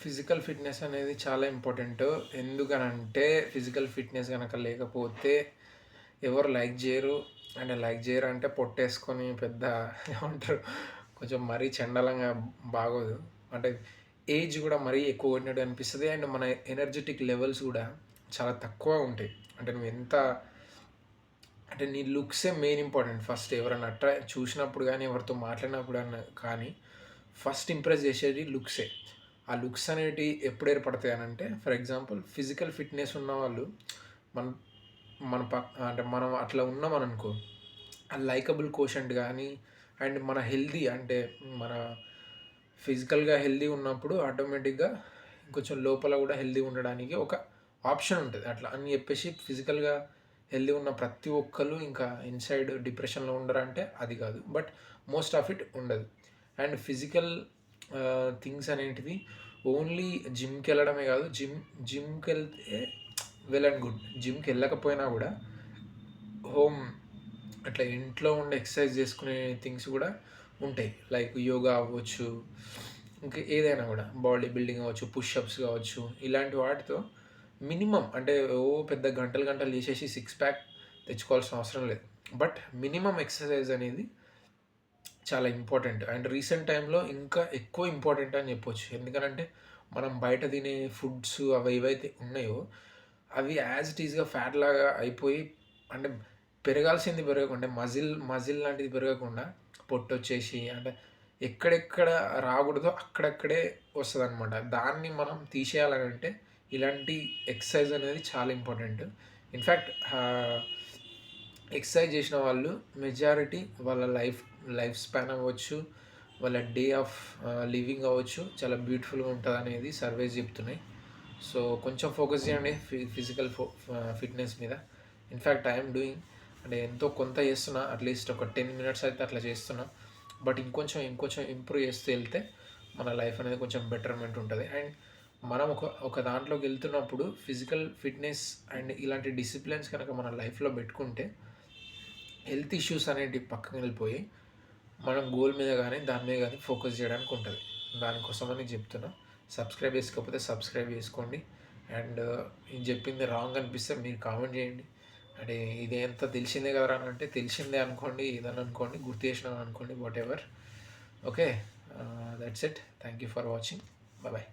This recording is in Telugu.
ఫిజికల్ ఫిట్‌నెస్ అనేది చాలా ఇంపార్టెంటు. ఎందుకనంటే, ఫిజికల్ ఫిట్‌నెస్ గనక లేకపోతే ఎవరు లైక్ జేయరు. అండ్ లైక్ జేయరంటే పొట్టేసుకొని పెద్ద ఏమంటారు, కొంచెం మరీ చెండాలంగా బాగోదు. అంటే ఏజ్ గూడా మరీ ఎక్కువ కొట్టినట్టు అనిపిస్తది. అండ్ మన ఎనర్జిటిక్ లెవెల్స్ గూడా చాలా తక్కువ ఉంటాయి. అంటే నువ్వెంత అంటే నీ లుక్సే మెయిన్ ఇంపార్టెంట్. ఫస్ట్ ఎవరైనా చూసినప్పుడు గానీ, ఎవరితో మాట్లాడినప్పుడు కానీ, ఫస్ట్ ఇంప్రెస్ చేసేది లుక్సే. ఆ లుక్స్ అనేటివి ఎప్పుడు ఏర్పడతాయి అనంటే, ఫర్ ఎగ్జాంపుల్ ఫిజికల్ ఫిట్‌నెస్ ఉన్నవాళ్ళు మన మన అంటే మనం అట్లా ఉన్నామననుకో, ఆ లైకబుల్ కోషంట్ గానీ, అండ్ మన హెల్తీ అంటే మన ఫిజికల్‌గా హెల్తీ ఉన్నప్పుడు ఆటోమేటిక్‌గా కొంచెం లోపల గూడా హెల్తీ ఉండడానికి ఒక ఆప్షన్ ఉంటది. అట్లా అని జెప్పేసి ఫిజికల్‌గా హెల్తీ ఉన్న ప్రతి ఒక్కళ్ళు ఇంకా ఇన్‌సైడ్ డిప్రెషన్‌లో ఉండరంటే అది గాదు. బట్ మోస్ట్ ఆఫ్ ఇట్ ఉండదు. అండ్ ఫిజికల్ థింగ్స్ అనేటివి ఓన్లీ జిమ్‌కెళ్ళడమే గాదు. జిమ్‌కెళ్తే వెల్ అండ్ గుడ్. జిమ్‌కెళ్ళకపోయినా గూడా హోమ్ అట్లా ఇంట్లో ఉండి ఎక్సర్సైజ్ చేసుకునే థింగ్స్ గూడా ఉంటాయి. లైక్ యోగా అవ్వచ్చు, ఇంకా ఏదైనా గూడా బాడీ బిల్డింగ్ అవ్వచ్చు, పుషప్స్ కావచ్చు, ఇలాంటి వాటితో మినిమమ్ అంటే పెద్ద గంటలు గంటలు చేసేసి సిక్స్ ప్యాక్ తెచ్చుకోవాల్సిన అవసరం లేదు. బట్ మినిమమ్ ఎక్సర్సైజ్ అనేది చాలా ఇంపార్టెంట్. అండ్ రీసెంట్ టైమ్‌లో ఇంకా ఎక్కువ ఇంపార్టెంట్ అని చెప్పొచ్చు. ఎందుకనంటే మనం బయట తినే ఫుడ్స్ అవి ఏవైతే ఉన్నాయో, అవి యాజ్ ఇట్ ఈస్‌గా ఫ్యాట్ లాగా అయిపోయి అంటే పెరగాల్సింది పెరగకుండా మజిల్ లాంటిది పెరగకుండా పొట్టొచ్చేసి అంటే ఎక్కడెక్కడ రాకూడదో అక్కడక్కడే వస్తదనమాట. దాన్ని మనం తీసేయాలనంటే ఇలాంటి ఎక్సర్సైజ్ అనేది చాలా ఇంపార్టెంట్. ఇన్‌ఫాక్ట్ ఎక్సర్సైజ్ చేసిన వాళ్ళు మెజారిటీ వాళ్ళ లైఫ్ స్పాన్ అవ్వచ్చు, వాళ్ళ డే ఆఫ్ లివింగ్ అవ్వచ్చు చాలా బ్యూటిఫుల్‌గా ఉంటదనేది సర్వేస్ చెప్తున్నాయి. సో, కొంచెం ఫోకస్ చేయండి ఫిజికల్ ఫిట్‌నెస్ మీద. ఇన్‌ఫాక్ట్ ఐ యామ్ డూయింగ్ అంటే ఎంతో కొంత చేస్తున్నా. అట్‌లీస్ట్ ఒక 10 మినిట్స్ అయితే అట్లా చేస్తున్నా. బట్ ఇంకొంచెం ఇంప్రూవ్ చేస్తూ ఎళ్తే మన లైఫ్ అనేది కొంచెం బెటర్‌మెంట్ ఉంటది. అండ్ మనం ఒక దాంట్లోకి వెళ్తున్నప్పుడు ఫిజికల్ ఫిట్‌నెస్ అండ్ ఇలాంటి డిసిప్లిన్స్ కనుక మన లైఫ్‌లో పెట్టుకుంటే హెల్త్ ఇష్యూస్ అనేటివి పక్కకెళ్ళిపోయి, మనం గోల్ మీద గానీ, దాని మీద గానీ ఫోకస్ జేయడానికి ఉంటది. దానికోసమని చెప్తున్నా. సబ్స్క్రైబ్ చేసుకోకపోతే సబ్స్క్రైబ్ చేసుకోండి. అండ్ నేను చెప్పింది రాంగ్ అనిపిస్తే మీరు కామెంట్ చేయండి. అంటే ఇదంతా తెలిసిందే కదరా అంటే తెలిసిందే అనుకోండి, ఏదన్నా అనుకోండి, గుర్తు చేసినాను అనుకోండి, whatever. Okay. That's it. Thank you for watching. Bye.